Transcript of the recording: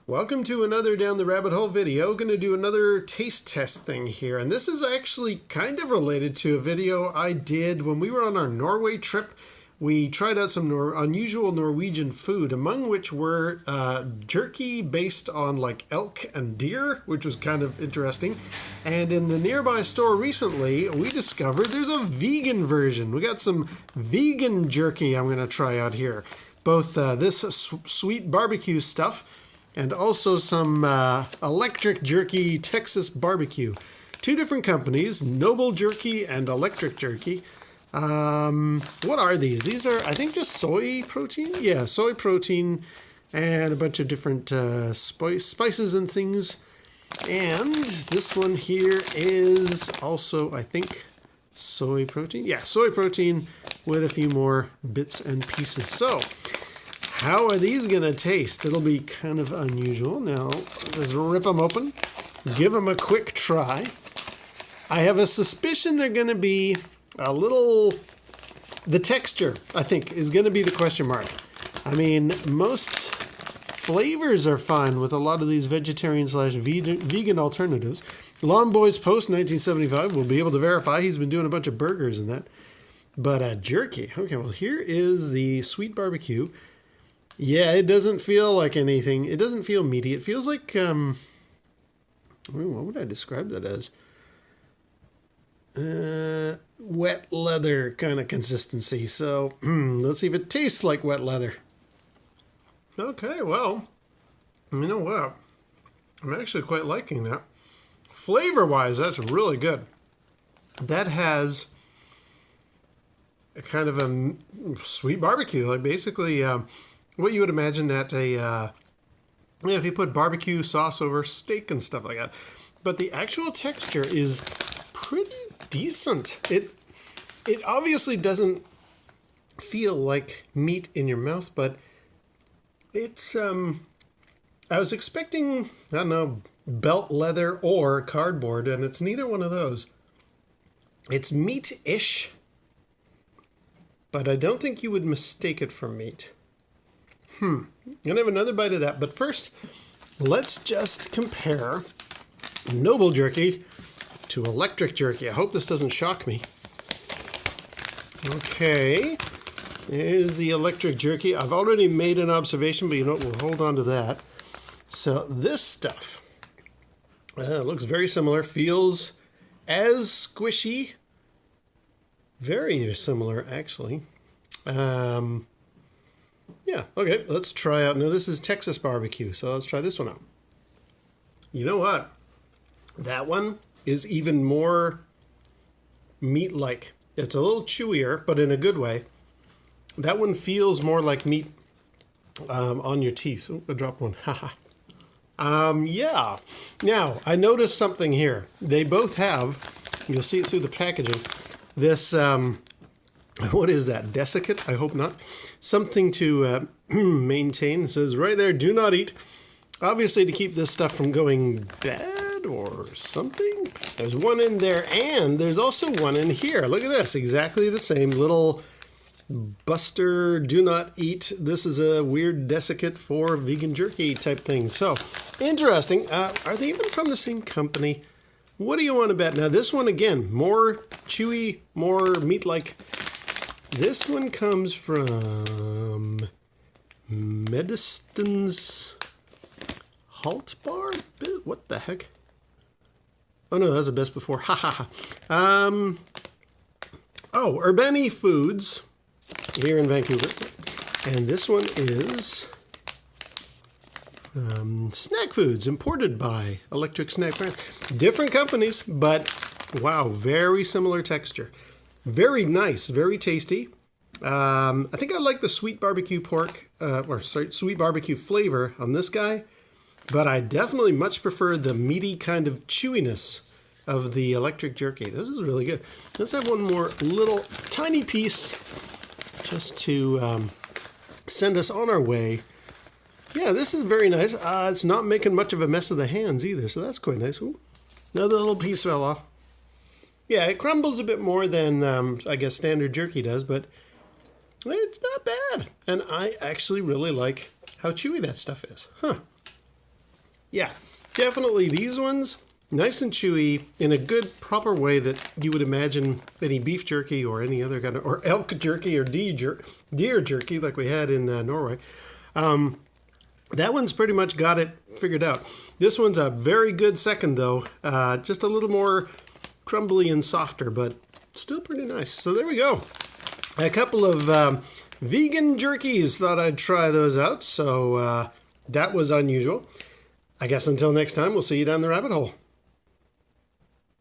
Welcome to another Down the Rabbit Hole video. Going to do another taste test thing here. And this is actually kind of related to a video I did when we were on our Norway trip. We tried out some unusual Norwegian food, among which were jerky based on like elk and deer, which was kind of interesting. And in the nearby store recently, we discovered there's a vegan version. We got some vegan jerky I'm going to try out here. Both this sweet barbecue stuff and also some electric jerky Texas barbecue. Two different companies, Noble Jerky and Electric Jerky. What are these? These are, I think, just soy protein? Yeah, soy protein and a bunch of different spices and things. And this one here is also, I think, soy protein. Yeah, soy protein with a few more bits and pieces. So, how are these going to taste? It'll be kind of unusual. Now, let's rip them open, give them a quick try. I have a suspicion they're going to be a little... The texture, I think, is going to be the question mark. I mean, most flavors are fine with a lot of these vegetarian/vegan alternatives. Lawn Boys Post 1975 will be able to verify. He's been doing a bunch of burgers and that. But jerky. Okay, well, here is the sweet barbecue. Yeah, it doesn't feel like anything. It doesn't feel meaty. It feels like, what would I describe that as? Wet leather kind of consistency. So, let's see if it tastes like wet leather. Okay, well, you know what? I'm actually quite liking that. Flavor-wise, that's really good. That has a kind of a sweet barbecue, like basically... what you would imagine that if you put barbecue sauce over steak and stuff like that. But the actual texture is pretty decent. It obviously doesn't feel like meat in your mouth, but it's, I was expecting, I don't know, belt leather or cardboard, and it's neither one of those. It's meat-ish, but I don't think you would mistake it for meat. I'm going to have another bite of that. But first, let's just compare Noble Jerky to Electric Jerky. I hope this doesn't shock me. Okay, here's the Electric Jerky. I've already made an observation, but you know what? We'll hold on to that. So this stuff looks very similar. Feels as squishy. Very similar, actually. Yeah, okay, let's try out. Now, this is Texas barbecue, so let's try this one out. You know what? That one is even more meat-like. It's a little chewier, but in a good way. That one feels more like meat on your teeth. Oh, I dropped one. Haha. Yeah. Now, I noticed something here. They both have, you'll see it through the packaging, this... what is that? Desiccant? I hope not. Something to maintain. It says right there, do not eat. Obviously to keep this stuff from going bad or something. There's one in there, and there's also one in here. Look at this. Exactly the same little Buster do not eat. This is a weird desiccant for vegan jerky type thing. So, interesting. Are they even from the same company? What do you want to bet? Now, this one, again, more chewy, more meat-like. This one comes from Mediston's Halt Bar? What the heck? Oh no, that was the best before. Ha ha ha. Oh, Urbani Foods here in Vancouver. And this one is Snack Foods, imported by Electric Snack Brand. Different companies, but wow, very similar texture. Very nice, very tasty. I think I like the sweet barbecue sweet barbecue flavor on this guy, but I definitely much prefer the meaty kind of chewiness of the Electric Jerky. This is really good. Let's have one more little tiny piece just to send us on our way. Yeah, this is very nice. It's not making much of a mess of the hands either, so that's quite nice. Ooh, another little piece fell off. Yeah, it crumbles a bit more than, I guess, standard jerky does, but it's not bad. And I actually really like how chewy that stuff is. Huh. yeah, definitely these ones, nice and chewy in a good, proper way that you would imagine any beef jerky or any other kind of, or elk jerky or deer jerky like we had in Norway. That one's pretty much got it figured out. This one's a very good second, though. Just a little more crumbly and softer, but still pretty nice. So there we go. A couple of vegan jerkies. Thought I'd try those out. So that was unusual. I guess until next time, we'll see you down the rabbit hole.